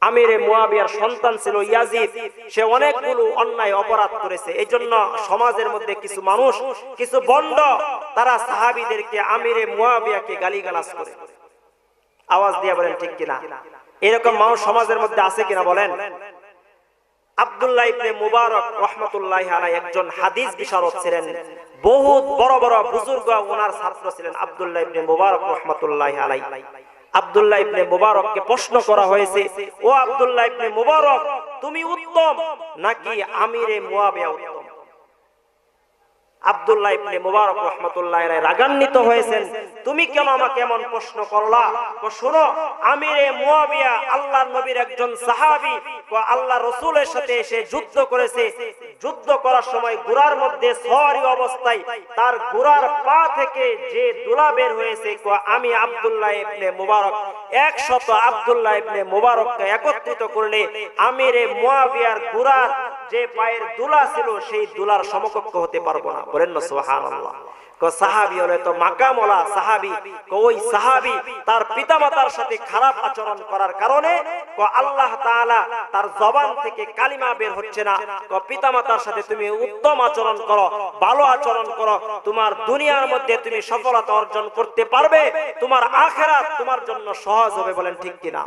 আমিরে মুয়াবিয়ার সন্তান ছিল ইয়াজিদ, সে অনেকগুলো অন্যায় অপরাধ করেছে। এইজন্য সমাজের মধ্যে কিছু মানুষ, কিছু বন্ড, তারা সাহাবীদেরকে আমিরে মুয়াবিয়াকে গালিগালাজ করে। আওয়াজ দিয়ে বলেন ঠিক কিনা? এরকম মানুষ সমাজের মধ্যে আছে কিনা বলেন? আব্দুল্লাহ ইবনে মুবারক রাহমাতুল্লাহি আলাইহি একজন হাদিস বিশারদ ছিলেন, বহুত বড় বড় বুজুর্গ ওনার ছাত্র ছিলেন আব্দুল্লাহ ইবনে মুবারক রাহমাতুল্লাহি আলাইহি। আব্দুল্লাহ ইবনে মুবারককে প্রশ্ন করা হয়েছে, ও আব্দুল্লাহ ইবনে মুবারক, তুমি উত্তম নাকি আমিরে মুয়াবিয়া উত্তম? আব্দুল্লাহ ইবনে মুবারক রাহমাতুল্লাহি আলাইহি রাগান্বিত হয়েছেন, তুমি কেন আমাকে এমন প্রশ্ন করলা? তো শোনো, আমিরে মুয়াবিয়া আল্লাহর নবীর একজন সাহাবী, আল্লাহ রাসূলের সাথে এসে যুদ্ধ করেছে। যুদ্ধ করার সময় ঘোড়ার মধ্যে সওয়ারি অবস্থায় তার ঘোড়ার পা থেকে যে দুলা বের হয়েছে, আমি আব্দুল্লাহ ইবনে মুবারক 100 আব্দুল্লাহ ইবনে মুবারককে একত্রিত করলে আমিরে মুয়াবিয়ার ঘোড়ার যে পায়ের দুলা ছিল সেই দুলার সমকক্ষ হতে পারবো না। বলেন না সুবহানাল্লাহ। সাহাবী হলে তো মাকামওয়ালা সাহাবী, ওই সাহাবী তার পিতামাতার সাথে খারাপ আচরণ করার কারণে আল্লাহ তাআলা তার জবান থেকে কালিমা বের হচ্ছে না। পিতামাতার সাথে তুমি উত্তম আচরণ করো, ভালো আচরণ করো, তোমার দুনিয়ার মধ্যে তুমি সফলতা অর্জন করতে পারবে, তোমার আখিরাত তোমার জন্য সহজ হবে। বলেন ঠিক কিনা?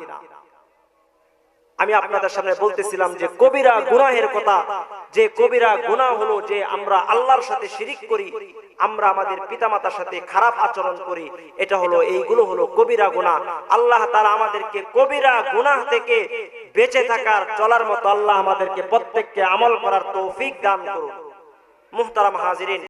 আমি আপনাদের সামনে বলতেছিলাম যে কবিরা গুনাহের কথা, যে কবিরা গুনাহ হলো যে আমরা আল্লাহর সাথে শিরিক করি, আমরা আমাদের পিতামাতার সাথে খারাপ আচরণ করি, এটা হলো, এইগুলো হলো কবিরা গুনাহ। আল্লাহ তাআলা আমাদেরকে কবিরা গুনাহ থেকে বেঁচে থাকার, চলার মতো আল্লাহ আমাদেরকে প্রত্যেককে আমল করার তৌফিক দান করুন। মুহতারাম হাজিরিন।